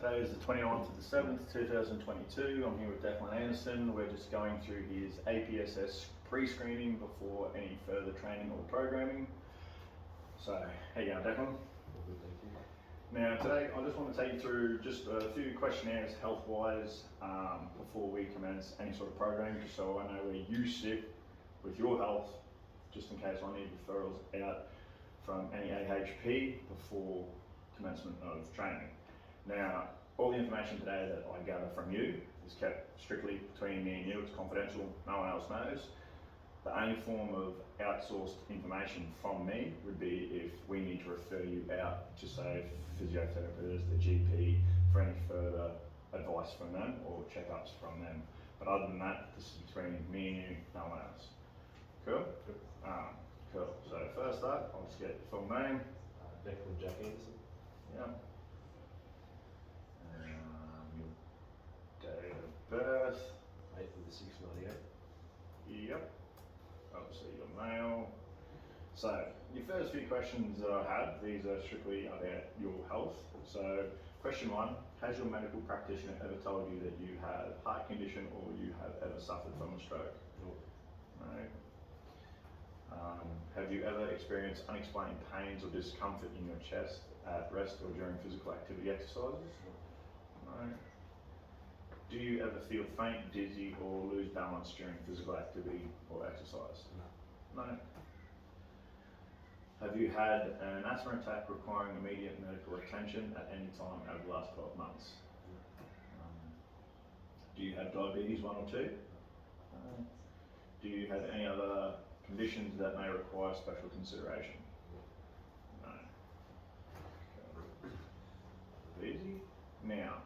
Today is the 29th of the 7th, 2022. I'm here with Declan Anderson. We're just going through his apss pre-screening before any further training or programming. So, how you going, Declan? Good, thank you. Now, today I just want to take you through just a few questionnaires health-wise before we commence any sort of program, just so I know where you sit with your health, just in case I need referrals out from any AHP before commencement of training. Now, all the information today that I gather from you is kept strictly between me and you. It's confidential, no one else knows. The only form of outsourced information from me would be if we need to refer you out to, say, physiotherapists, the GP, for any further advice from them or checkups from them. But other than that, this is between me and you, no one else. Cool? Cool. So first up, I'll just get your full name. Declan Jack Anderson. Yeah. Your date of birth. 8th of the 6th, 98. Yep. Obviously you're male. So your first few questions that I had, these are strictly about your health. So question 1, has your medical practitioner ever told you that you have heart condition or you have ever suffered from a stroke? No. No. Have you ever experienced unexplained pains or discomfort in your chest at rest or during physical activity exercises? No. Do you ever feel faint, dizzy, or lose balance during physical activity or exercise? No. No. Have you had an asthma attack requiring immediate medical attention at any time over the last 12 months? Do you have diabetes 1 or 2? Do you have any other conditions that may require special consideration? No. Easy. Now,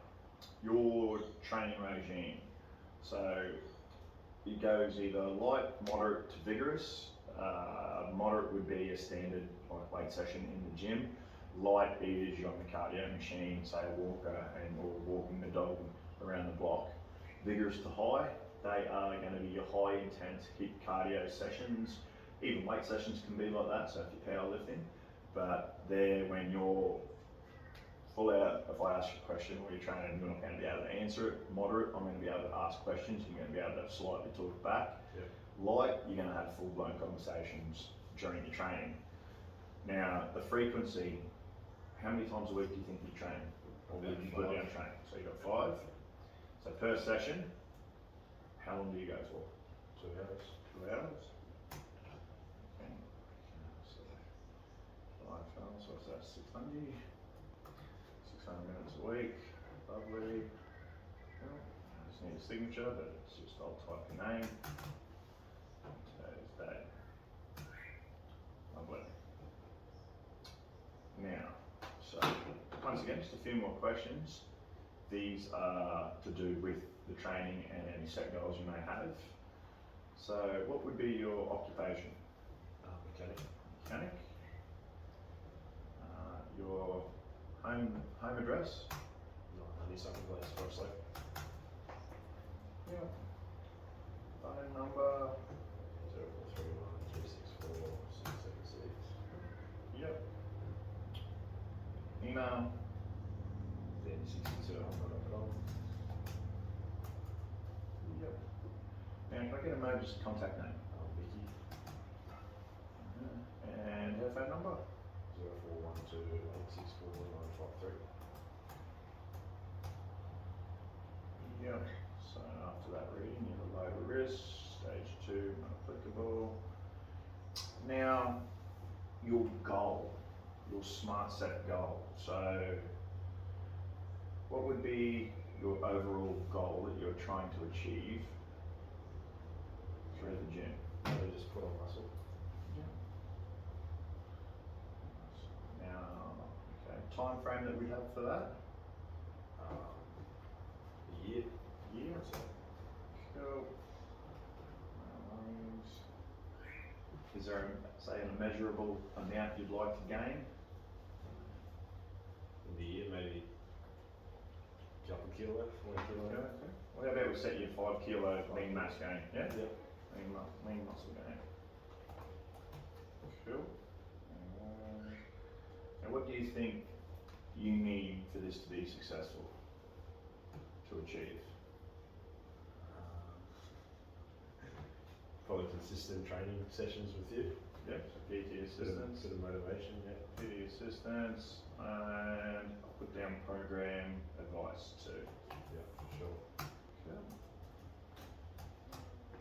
your training regime. So it goes either light, moderate to vigorous. Moderate would be a standard like weight session in the gym. Light is you're on the cardio machine, say a walker, or walking the dog around the block. Vigorous to high, they are going to be your high intense HIIT cardio sessions. Even weight sessions can be like that, so if you're powerlifting, but they're when you're full out. If I ask you a question or you're training, you're not going to be able to answer it. Moderate, I'm going to be able to ask questions, you're going to be able to slightly talk back. Yeah. Light, you're going to have full-blown conversations during your training. Now, the frequency, how many times a week do you think you train? Or would you put down training? So you've got 5. So per session, how long do you go for? 2 hours. 2 hours. Okay. So 5 hours, so what's that? 600. 600 minutes a week. Lovely. I just need a signature, but it's just I'll type your name. Today's date. Lovely. Now, so once again, just a few more questions. These are to do with the training and any set goals you may have. So, what would be your occupation? Mechanic. Mechanic. Your home address? No, I need something less for a sleep. Yeah. Phone number? 0431 364 676. Yep. Email? Then 62.com. Yep. Now, can I get a emergency contact name? Vicky. And her phone number? 0412 864 953. Yep. So after that reading, you have a low risk, stage 2, not applicable. Now, your goal, your smart set goal. So, what would be your overall goal that you're trying to achieve through the gym? Maybe just put on muscle. Now, okay, time frame that we have for that? A year. Year. So, Cool. Is there, say, an immeasurable amount you'd like to gain? in the year, maybe a couple kilo, 40 kilo. Okay. Well, how about we set you 5 kilo lean mass gain? Yeah? Yeah. Lean muscle gain. Cool. And what do you think you need for this to be successful? to achieve? Probably consistent training sessions with you. Yep, so PT assistance. Bit of motivation, yeah. PT assistance, and I'll put down program advice too. Yeah, for sure.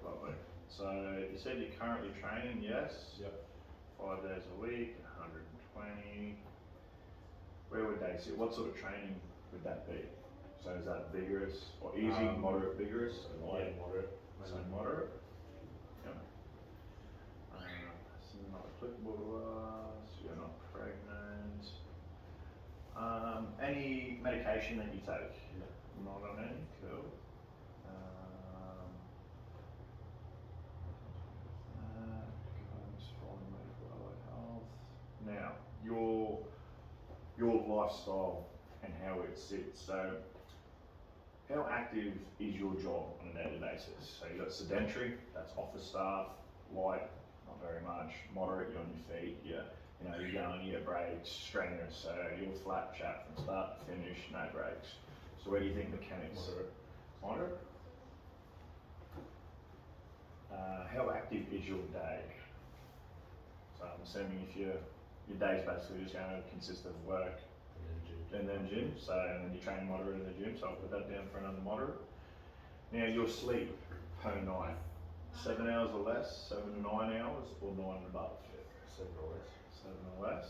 Cool. Lovely. So you said you're currently training, yes? Yep. 5 days a week, 120. Where would they sit? What sort of training would that be? So is that vigorous or easy, moderate, vigorous? Yeah, moderate. So moderate. Yeah. So not applicable to us, you're not pregnant. Any medication that you take? No. Not on any, cool. Just following medical health. Now, your lifestyle and how it sits. So, how active is your job on a daily basis? So you've got sedentary, that's office staff, light, not very much, moderate, you're on your feet, you're going, you get breaks, strenuous, so you're flat chat from start to finish, no breaks. So where do you think mechanics? Moderate? How active is your day? So I'm assuming if your day's basically just going to consist of work and then gym, so and then you train moderate in the gym, so I'll put that down for another moderate. Now your sleep per night, 7 hours or less, 7 to 9 hours, or 9 and above? 7 or less. 7 or less.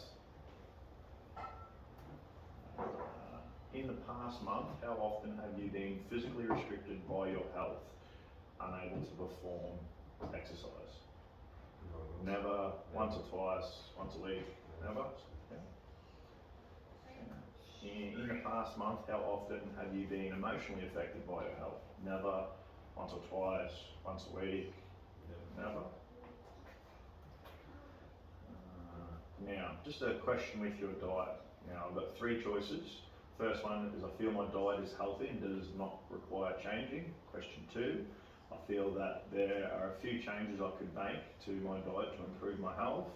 In the past month, how often have you been physically restricted by your health, unable to perform exercise? Never, once or twice, once a week, never? Yeah. In the past month, how often have you been emotionally affected by your health? Never, once or twice, once a week, never? Now, just a question with your diet. Now, I've got 3 choices. First one is I feel my diet is healthy and does not require changing. Question 2, I feel that there are a few changes I could make to my diet to improve my health.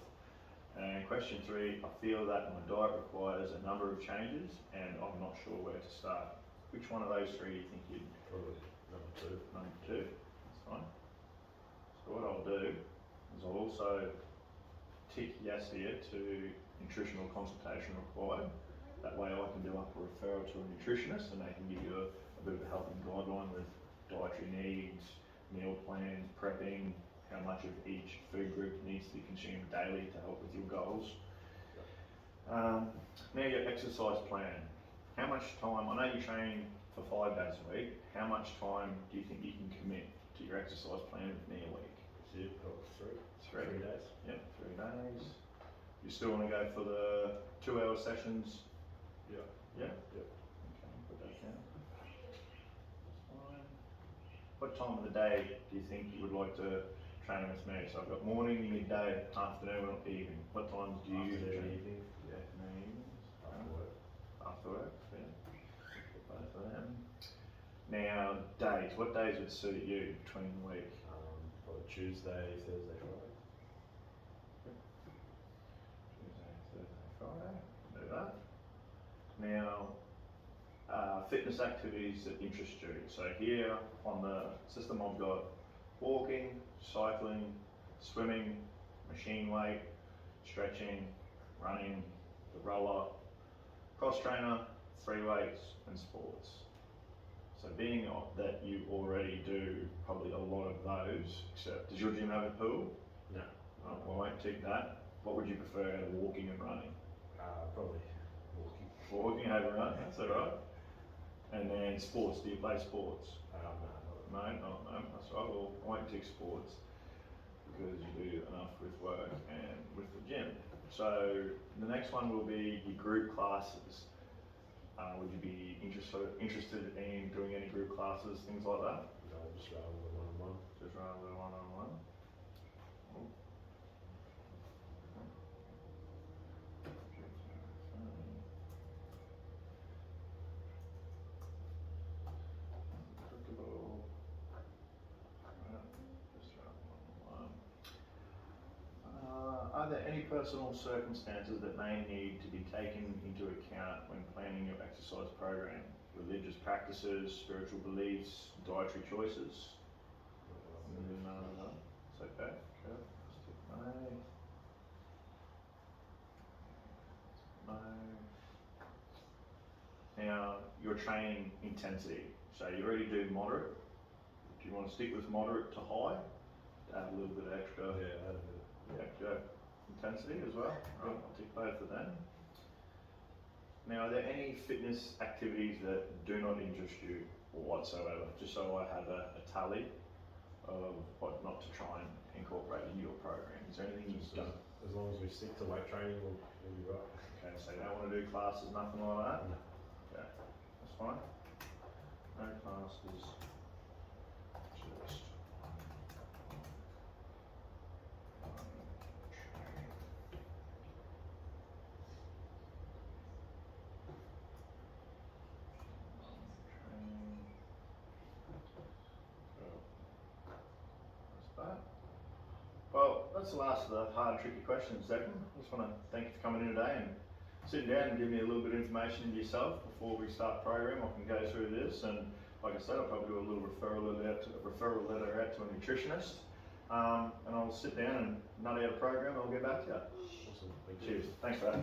And question 3, I feel that my diet requires a number of changes and I'm not sure where to start. Which one of those 3 do you think you'd? Probably number 2. Number 2, that's fine. So what I'll do is I'll also tick yes here to nutritional consultation required. That way I can do up a referral to a nutritionist and they can give you a bit of a helping guideline with dietary needs, meal plans, prepping, how much of each food group needs to be consumed daily to help with your goals. Now your exercise plan. How much time, I know you train for 5 days a week, how much time do you think you can commit to your exercise plan with me a week? 3 days. Yep, 3 days. You still want to go for the 2-hour sessions? Yeah. Yeah? Yep. Okay, put that down. That's fine. What time of the day do you think you would like to train with me? So I've got morning, midday, afternoon, or evening. What times do you usually train? Evening. Yeah. Evenings. After work. After work, yeah. Put both of them. Now, days. What days would suit you between the week? Probably Tuesday, Thursday, Friday. Tuesday, Thursday, Friday. Do that. Now, fitness activities that interest you. So here on the system I've got walking, cycling, swimming, machine weight, stretching, running, the roller, cross trainer, free weights and sports. So being that you already do probably a lot of those, except does your gym have a pool? No. I won't tick that. What would you prefer out of walking and running? Probably walking. Walking over running, that's alright. And then sports, do you play sports? No. No, that's right. Well, I won't tick sports because you do enough with work and with the gym. So the next one will be your group classes. Would you be interested in doing any group classes, things like that? No, just rather than one-on-one. Just rather one-on-one. Are there any personal circumstances that may need to be taken into account when planning your exercise program? religious practices, spiritual beliefs, dietary choices. No. It's okay. Cool. Let's tick no. No. Now, your training intensity. So you already do moderate. Do you want to stick with moderate to high? To add a little bit extra. Yeah, add a bit. Extra intensity as well. Right, I'll tick both of them. Now, are there any fitness activities that do not interest you whatsoever? Just so I have a tally of what not to try and incorporate into your program. Is there anything you've done? As long as we stick to weight training, we'll be right. Okay, so you don't want to do classes, nothing like that? No. Okay, that's fine. No classes, just training. That's that. Well, that's the last of the hard, tricky questions, Declan. I just want to thank you for coming in today and sitting down and giving me a little bit of information into yourself before we start the program. I can go through this, and like I said, I'll probably do a little referral letter out to a nutritionist, and I'll sit down and nut out a program and I'll get back to you. Awesome. Thank you. Cheers. Thanks for that.